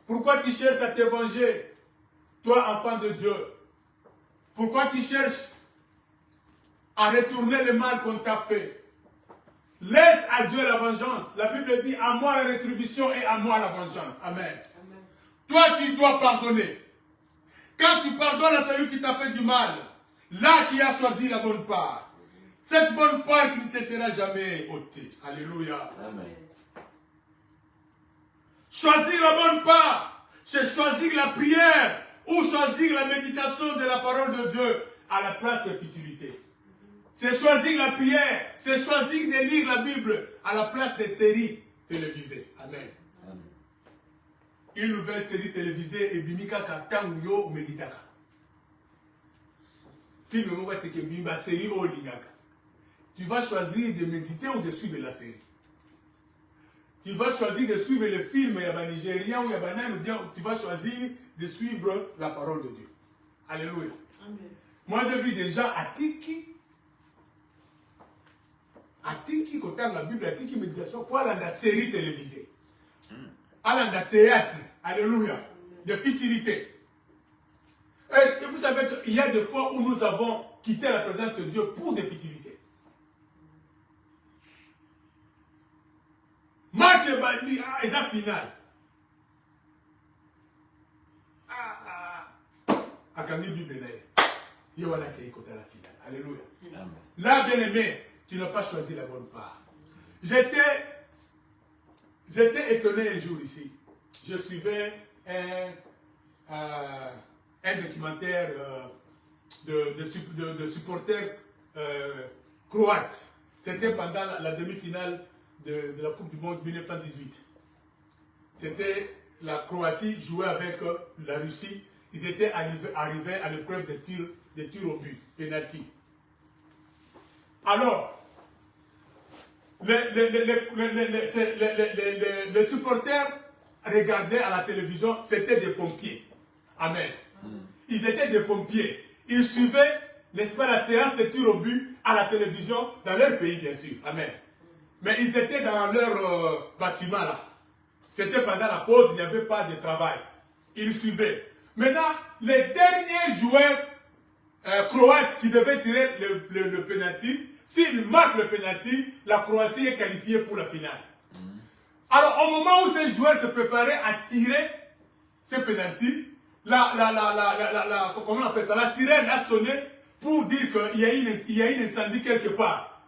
Pourquoi tu cherches à te venger, toi enfant de Dieu? Pourquoi tu cherches à retourner le mal qu'on t'a fait? Laisse à Dieu la vengeance. La Bible dit, à moi la rétribution et à moi la vengeance. Amen. Amen. Toi, tu dois pardonner. Quand tu pardonnes à celui qui t'a fait du mal, là, tu as choisi la bonne part. Cette bonne part qui ne te sera jamais ôtée. Alléluia. Amen. Choisir la bonne part, c'est choisir la prière ou choisir la méditation de la parole de Dieu à la place de futilité. C'est choisir la prière, c'est choisir de lire la Bible à la place des séries télévisées. Amen. Amen. Une nouvelle série télévisée est Bimika Katanguyo ou Meditaka. Film, c'est que Bimba série ou Lingaka. Tu vas choisir de méditer ou de suivre la série. Tu vas choisir de suivre le film, il y a un Nigérien ou il y a un ou bien tu vas choisir de suivre la parole de Dieu. Alléluia. Amen. Moi, j'ai vu des gens à Tiki, quand on la Bible, à Tiki méditation, pour aller dans la série télévisée. Aller dans le théâtre. Alléluia. De futilité. Et vous savez qu'il y a des fois où nous avons quitté la présence de Dieu pour des futilités. Match et ça final. À Camille Bible, il y a la finale. Alléluia. Là, bien aimé, tu n'as pas choisi la bonne part. J'étais étonné un jour ici. Je suivais un documentaire de supporters croates. C'était pendant la demi-finale de la Coupe du Monde 1918. C'était la Croatie jouait avec la Russie. Ils étaient arrivés à l'épreuve des tirs au but, penalty. Alors, les supporters regardaient à la télévision, c'était des pompiers. Amen. Ils étaient des pompiers. Ils suivaient, n'est-ce pas, la séance de tirs au but à la télévision dans leur pays, bien sûr. Amen. Mais ils étaient dans leur bâtiment là. C'était pendant la pause, il n'y avait pas de travail. Ils suivaient. Maintenant, les derniers joueurs croates qui devaient tirer le penalty, s'ils marquent le penalty, la Croatie est qualifiée pour la finale. Alors, au moment où ces joueurs se préparaient à tirer ce penalty, comment on appelle ça, la sirène a sonné pour dire qu'il y a une incendie quelque part.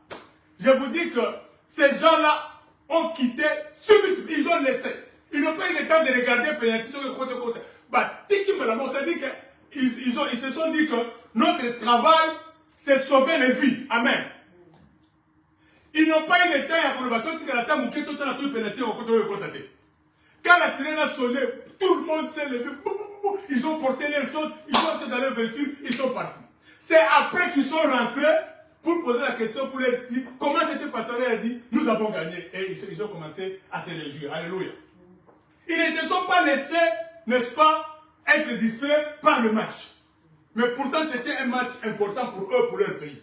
Je vous dis que ces gens-là ont quitté subitement, ils ont laissé. Ils n'ont pas eu le temps de regarder le penalty sur le côté. Bah, c'est-à-dire qu'ils se sont dit que notre travail, c'est sauver les vies. Amen. Ils n'ont pas eu le temps à le penalty. Quand la sirène a sonné, tout le monde s'est levé. Ils ont porté les choses, ils sont entrés dans leur voiture, ils sont partis. C'est après qu'ils sont rentrés pour poser la question, pour leur dire comment c'était passé. On leur a dit, nous avons gagné. Et ils ont commencé à se réjouir. Alléluia. Ils ne se sont pas laissés, n'est-ce pas, être distrait par le match. Mais pourtant, c'était un match important pour eux, pour leur pays.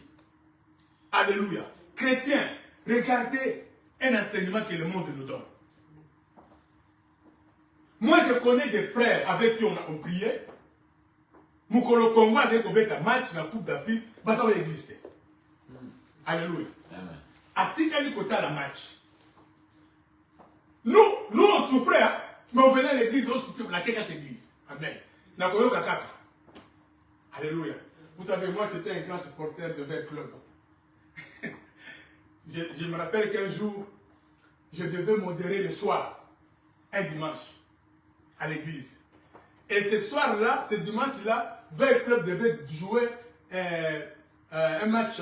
Alléluia. Chrétiens, regardez un enseignement que le monde nous donne. Moi, je connais des frères avec qui on priait. Moukolo Congo avec un match dans la Coupe d'Afrique, bah ça va exister. Alléluia. À titre de côté la match. Nous on souffrait, hein? Mais on venait à l'église, on souffrait la quelque église. Amen. Alléluia. Vous savez, moi j'étais un grand supporter de Vert Club. je me rappelle qu'un jour, je devais modérer le soir, un dimanche, à l'église. Et ce soir-là, ce dimanche-là, Vert Club devait jouer un match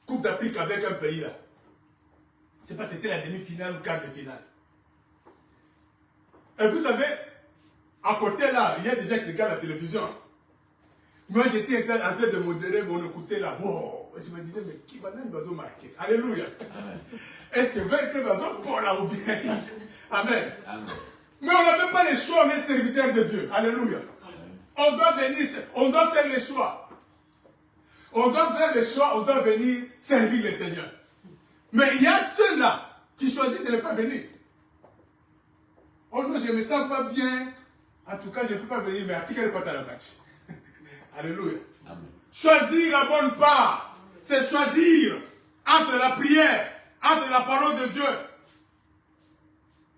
Coupe d'Afrique avec un pays là. Je ne sais pas si c'était la demi-finale ou quart de finale. Et vous savez, à côté là, il y a des gens qui regardent la télévision. Moi j'étais en train de modérer, mon écoutait là. Wow. Je me disais, mais qui va même marquer? Alléluia. Est-ce que Vert Club va pour là ou bien? Amen. Amen. Mais on n'avait pas le choix, on est serviteurs de Dieu. Alléluia. On doit venir, on doit faire le choix. On doit faire le choix, on doit venir servir le Seigneur. Mais il y a ceux-là qui choisissent de ne pas venir. Oh non, je ne me sens pas bien. En tout cas, je ne peux pas venir, mais à qui n'est pas dans le match? Alléluia. Amen. Choisir la bonne part, c'est choisir entre la prière, entre la parole de Dieu.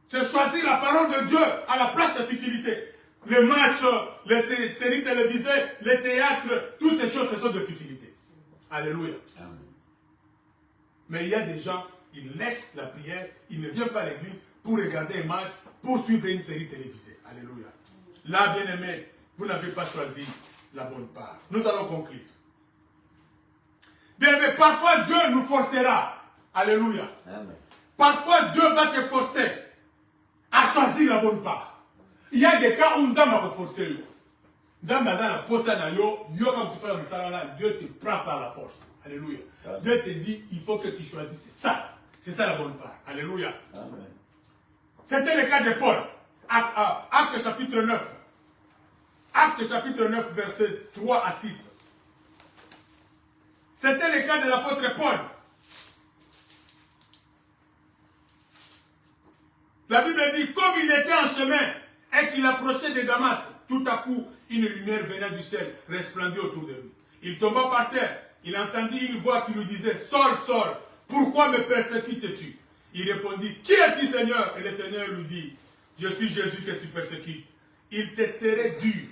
C'est choisir la parole de Dieu à la place de futilité. Les matchs, les séries télévisées, les théâtres, toutes ces choses, ce sont de futilité. Alléluia. Amen. Mais il y a des gens, ils laissent la prière, ils ne viennent pas à l'église pour regarder un match, pour suivre une série télévisée. Alléluia. Là, bien aimé, vous n'avez pas choisi la bonne part. Nous allons conclure. Bien aimé, parfois Dieu nous forcera. Alléluia. Amen. Parfois Dieu va te forcer à choisir la bonne part. Il y a des cas où nous avons forcé. Dieu te prend par la force. Alléluia. Amen. Dieu te dit, il faut que tu choisisses ça. C'est ça la bonne part. Alléluia. C'était le cas de Paul. Acte chapitre 9. Acte chapitre 9, versets 3 à 6. C'était le cas de l'apôtre Paul. La Bible dit, comme il était en chemin et qu'il approchait de Damas, tout à coup, une lumière venait du ciel, resplendit autour de lui. Il tomba par terre. Il entendit une voix qui lui disait, sors, sors, pourquoi me persécutes-tu? Il répondit, qui es-tu, Seigneur? Et le Seigneur lui dit, je suis Jésus que tu persécutes. Il te serait dur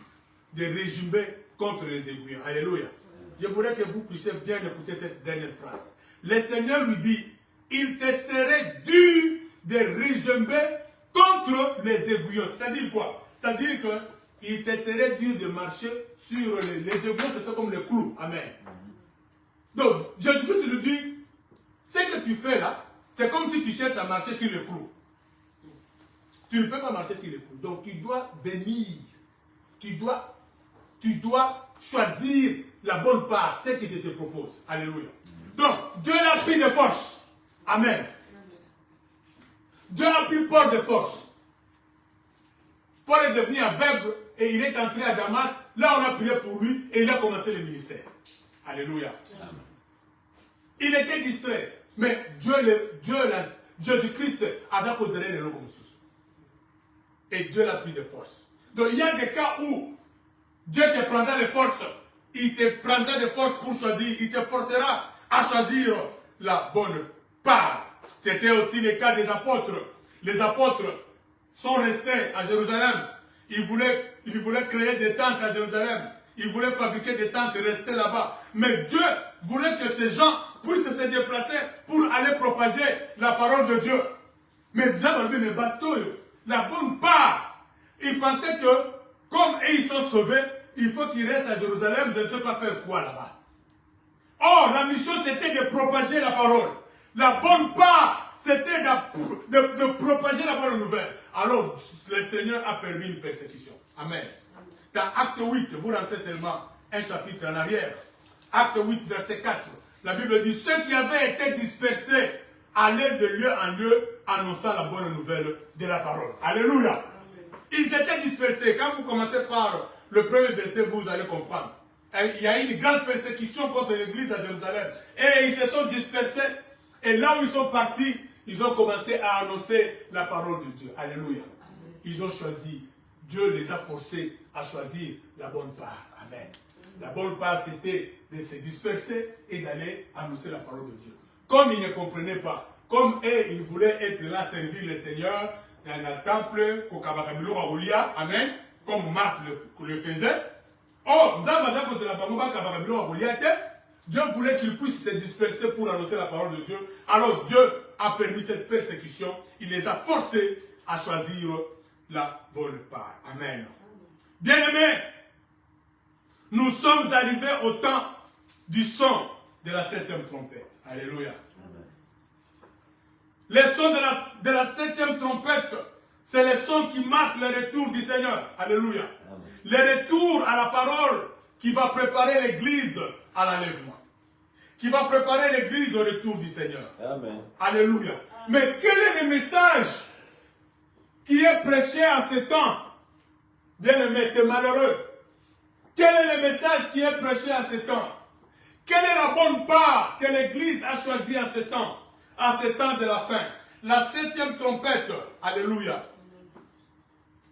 de régimer contre les aiguillons. Alléluia. Je voudrais que vous puissiez bien écouter cette dernière phrase. Le Seigneur lui dit, il te serait dur de régimer contre les aiguillons. C'est-à-dire quoi? C'est-à-dire qu'il te serait dur de marcher sur les aiguillons, c'était comme les clous. Amen. Donc, Jésus-Christ lui dit, ce que tu fais là, c'est comme si tu cherches à marcher sur les clous. Tu ne peux pas marcher sur les clous. Donc, tu dois venir. Tu dois choisir la bonne part, ce que je te propose. Alléluia. Donc, Dieu l'a pris de force. Amen. Dieu a pris Paul de force. Paul est devenu aveugle et il est entré à Damas. Là, on a prié pour lui et il a commencé le ministère. Alléluia. Amen. Il était distrait. Mais Jésus-Christ a accordé les noms comme sous. Et Dieu l'a pris de force. Donc il y a des cas où Dieu te prendra de force. Il te prendra de force pour choisir. Il te forcera à choisir la bonne part. C'était aussi le cas des apôtres. Les apôtres sont restés à Jérusalem. Ils voulaient créer des tentes à Jérusalem. Ils voulaient fabriquer des tentes et rester là-bas. Mais Dieu voulait que ces gens puissent se déplacer pour aller propager la parole de Dieu. Mais dans le bateau, la bonne part, ils pensaient que, comme ils sont sauvés, il faut qu'ils restent à Jérusalem. Je ne sais pas faire quoi là-bas. Or, la mission, c'était de propager la parole. La bonne part, c'était de propager la bonne nouvelle. Alors, le Seigneur a permis une persécution. Amen. Dans Acte 8, vous rentrez seulement un chapitre en arrière. Acte 8, verset 4. La Bible dit, ceux qui avaient été dispersés allaient de lieu en lieu annonçant la bonne nouvelle de la parole. Alléluia. Ils étaient dispersés. Quand vous commencez par le premier verset, vous allez comprendre. Il y a une grande persécution contre l'église à Jérusalem. Et ils se sont dispersés. Et là où ils sont partis, ils ont commencé à annoncer la parole de Dieu. Alléluia. Ils ont choisi. Dieu les a forcés à choisir la bonne part. Amen. La bonne part, c'était de se disperser et d'aller annoncer la parole de Dieu. Comme ils ne comprenaient pas, comme eux, ils voulaient être là, servir le Seigneur dans le temple, au Kabakamilo Waoulia, amen, comme Marc le faisait. Oh, Dieu voulait qu'ils puissent se disperser pour annoncer la parole de Dieu. Alors Dieu a permis cette persécution. Il les a forcés à choisir la bonne part. Amen. Bien-aimés, nous sommes arrivés au temps du son de la 7e trompette. Alléluia. Le son de la 7e trompette, c'est le son qui marque le retour du Seigneur. Alléluia. Amen. Le retour à la parole qui va préparer l'église à l'enlèvement. Qui va préparer l'église au retour du Seigneur. Amen. Alléluia. Amen. Mais quel est le message qui est prêché en ce temps? Bien-aimé, c'est malheureux. Quel est le message qui est prêché en ce temps? Quelle est la bonne part que l'église a choisie en ce temps? À ce temps de la fin. La 7e trompette. Alléluia.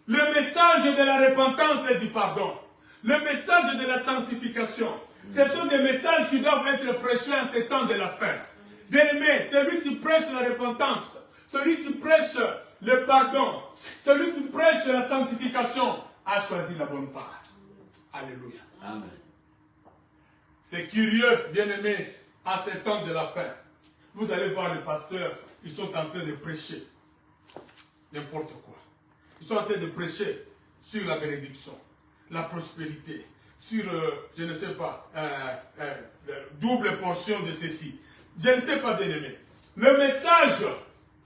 Le message de la repentance et du pardon. Le message de la sanctification. Ce sont des messages qui doivent être prêchés en ce temps de la fin. Bien-aimé, celui qui prêche la repentance, celui qui prêche le pardon, celui qui prêche la sanctification, a choisi la bonne part. Alléluia. Amen. C'est curieux, bien-aimé, à ce temps de la fin. Vous allez voir les pasteurs, ils sont en train de prêcher n'importe quoi. Ils sont en train de prêcher sur la bénédiction, la prospérité, sur, je ne sais pas, double portion de ceci. Je ne sais pas, bien-aimé. Le message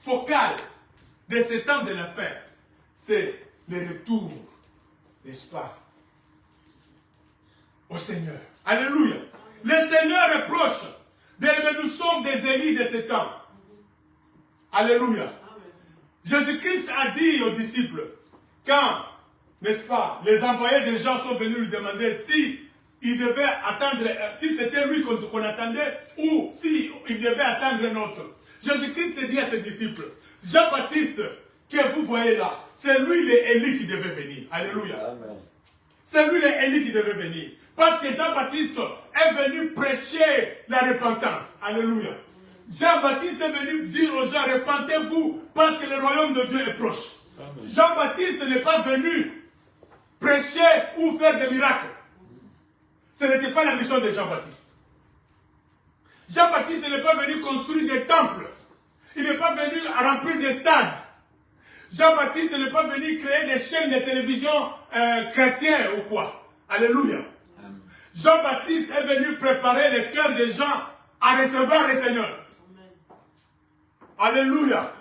focal de ce temps de la fin, c'est le retour, n'est-ce pas, au Seigneur. Alléluia. Le Seigneur est proche. Bien-aimés, nous sommes des Élis de ce temps. Alléluia. Jésus-Christ a dit aux disciples, quand, n'est-ce pas, les envoyés des gens sont venus lui demander si il devait attendre, si c'était lui qu'on attendait, ou si il devait attendre un autre. Jésus-Christ dit à ses disciples, Jean-Baptiste, que vous voyez là, c'est lui l'Élie qui devait venir. Alléluia. C'est lui l'Élie qui devait venir. Parce que Jean-Baptiste est venu prêcher la repentance. Alléluia. Jean-Baptiste est venu dire aux gens, repentez-vous parce que le royaume de Dieu est proche. Jean-Baptiste n'est pas venu prêcher ou faire des miracles. Ce n'était pas la mission de Jean-Baptiste. Jean-Baptiste n'est pas venu construire des temples. Il n'est pas venu remplir des stades. Jean-Baptiste n'est pas venu créer des chaînes de télévision chrétiennes ou quoi. Alléluia. Jean-Baptiste est venu préparer le cœur des gens à recevoir le Seigneur. Alléluia.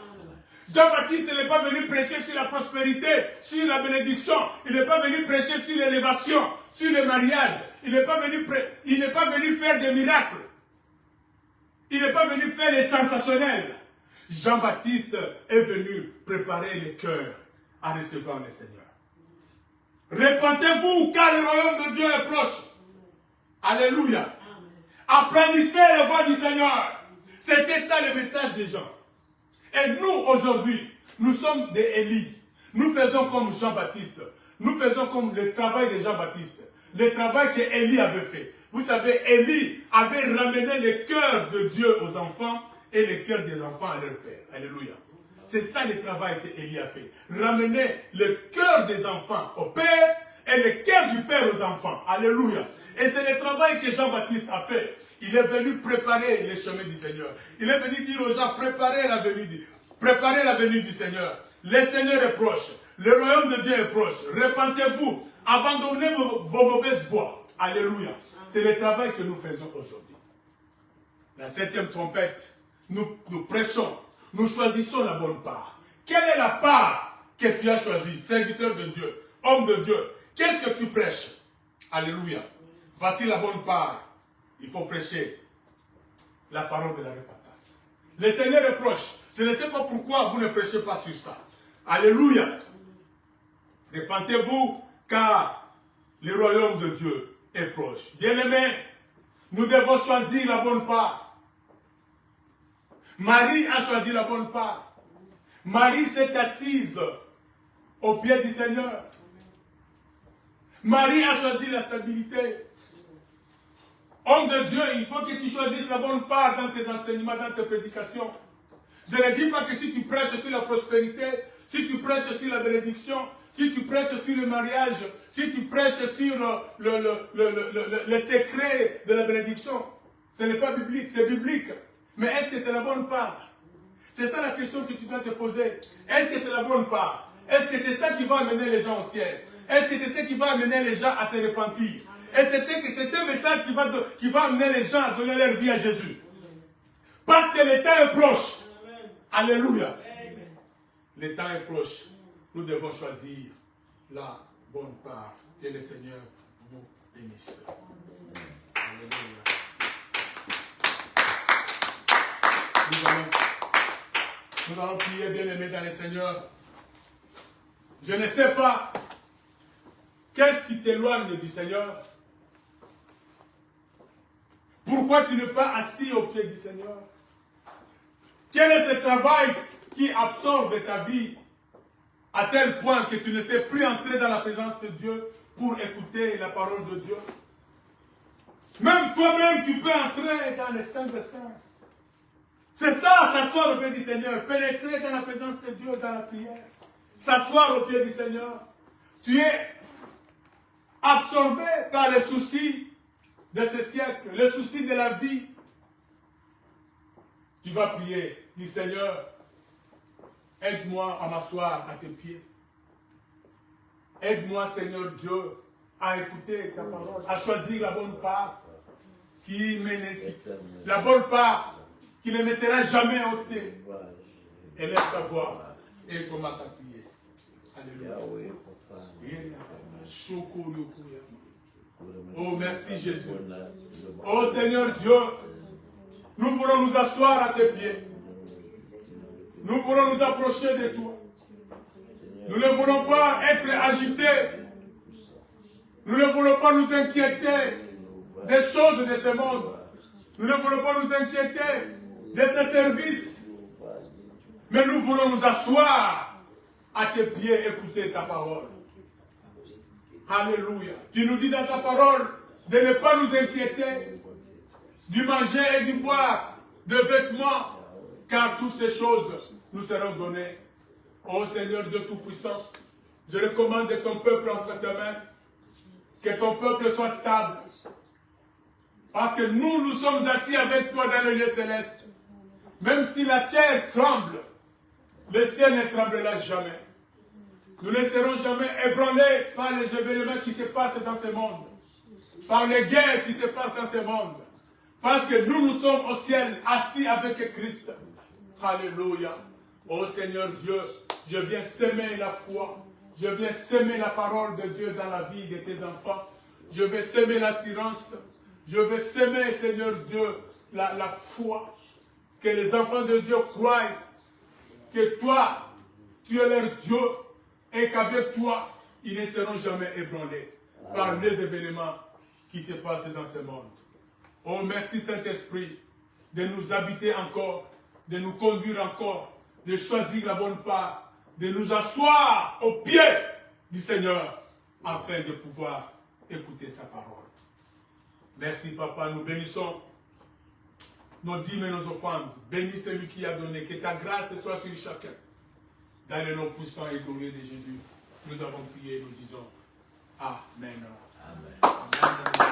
Jean-Baptiste n'est pas venu prêcher sur la prospérité, sur la bénédiction. Il n'est pas venu prêcher sur l'élévation, sur le mariage. Il n'est pas venu faire des miracles. Il n'est pas venu faire les sensationnels. Jean-Baptiste est venu préparer le cœur à recevoir le Seigneur. Repentez-vous car le royaume de Dieu est proche. Alléluia. Apprendissez la voix du Seigneur. C'était ça le message des gens. Et nous, aujourd'hui, nous sommes des Élis. Nous faisons comme Jean-Baptiste. Nous faisons comme le travail de Jean-Baptiste. Le travail que Élie avait fait. Vous savez, Élie avait ramené le cœur de Dieu aux enfants et le cœur des enfants à leur père. Alléluia. C'est ça le travail que Élie a fait. Ramener le cœur des enfants au père et le cœur du père aux enfants. Alléluia. Et c'est le travail que Jean-Baptiste a fait. Il est venu préparer les chemins du Seigneur. Il est venu dire aux gens, préparez la venue du Seigneur. Le Seigneur est proche. Le royaume de Dieu est proche. Repentez-vous. Abandonnez vos mauvaises voies. Alléluia. C'est le travail que nous faisons aujourd'hui. La 7e trompette, nous prêchons. Nous choisissons la bonne part. Quelle est la part que tu as choisie, serviteur de Dieu, homme de Dieu? Qu'est-ce que tu prêches? Alléluia. Voici la bonne part. Il faut prêcher la parole de la repentance. Le Seigneur est proche. Je ne sais pas pourquoi vous ne prêchez pas sur ça. Alléluia. Répentez-vous, car le royaume de Dieu est proche. Bien-aimés, nous devons choisir la bonne part. Marie a choisi la bonne part. Marie s'est assise au pied du Seigneur. Marie a choisi la stabilité. Homme de Dieu, il faut que tu choisisses la bonne part dans tes enseignements, dans tes prédications. Je ne dis pas que si tu prêches sur la prospérité, si tu prêches sur la bénédiction, si tu prêches sur le mariage, si tu prêches sur le secret de la bénédiction, ce n'est pas biblique, c'est biblique. Mais est-ce que c'est la bonne part? C'est ça la question que tu dois te poser. Est-ce que c'est la bonne part? Est-ce que c'est ça qui va amener les gens au ciel? Est-ce que c'est ça qui va amener les gens à se repentir? Est-ce que c'est ce message qui va amener les gens à donner leur vie à Jésus? Parce que le temps est proche. Alléluia. Le temps est proche. Nous devons choisir la bonne part. Que le Seigneur vous bénisse. Alléluia. Nous allons prier, bien-aimés dans le Seigneur. Je ne sais pas qu'est-ce qui t'éloigne du Seigneur. Pourquoi tu n'es pas assis au pied du Seigneur? Quel est ce travail qui absorbe ta vie à tel point que tu ne sais plus entrer dans la présence de Dieu pour écouter la parole de Dieu? Même toi-même, tu peux entrer dans les saints des saints. C'est ça, s'asseoir au pied du Seigneur, pénétrer dans la présence de Dieu dans la prière, s'asseoir au pied du Seigneur. Tu es absorbé par les soucis de ce siècle, les soucis de la vie. Tu vas prier, dis Seigneur, aide-moi à m'asseoir à tes pieds. Aide-moi, Seigneur Dieu, à écouter ta parole, à choisir la bonne part la bonne part qui ne me sera jamais ôtée. Élève ta voix et commence à prier. Alléluia. Oh, merci Jésus. Oh Seigneur Dieu, nous voulons nous asseoir à tes pieds. Nous voulons nous approcher de toi. Nous ne voulons pas être agités. Nous ne voulons pas nous inquiéter des choses de ce monde. Nous ne voulons pas nous inquiéter de ce service. Mais nous voulons nous asseoir à tes pieds, écouter ta parole. Alléluia. Tu nous dis dans ta parole de ne pas nous inquiéter du manger et du boire, de vêtements, car toutes ces choses nous seront données. Ô Seigneur Dieu Tout-Puissant, je recommande ton peuple entre tes mains, que ton peuple soit stable, parce que nous sommes assis avec toi dans le lieu céleste. Même si la terre tremble, le ciel ne tremblera jamais. Nous ne serons jamais ébranlés par les événements qui se passent dans ce monde, par les guerres qui se passent dans ce monde. Parce que nous sommes au ciel, assis avec Christ. Alléluia. Oh Seigneur Dieu, je viens semer la foi. Je viens semer la parole de Dieu dans la vie de tes enfants. Je vais semer l'assurance. Je vais semer, Seigneur Dieu, la foi. Que les enfants de Dieu croient que toi, tu es leur Dieu et qu'avec toi, ils ne seront jamais ébranlés par les événements qui se passent dans ce monde. Oh, merci Saint-Esprit de nous habiter encore, de nous conduire encore, de choisir la bonne part, de nous asseoir au pied du Seigneur afin de pouvoir écouter sa parole. Merci Papa, nous bénissons nos dîmes et nos offrandes. Bénis celui qui a donné, que ta grâce soit sur chacun. Dans le nom puissant et glorieux de Jésus, nous avons prié, nous disons Amen. Amen. Amen.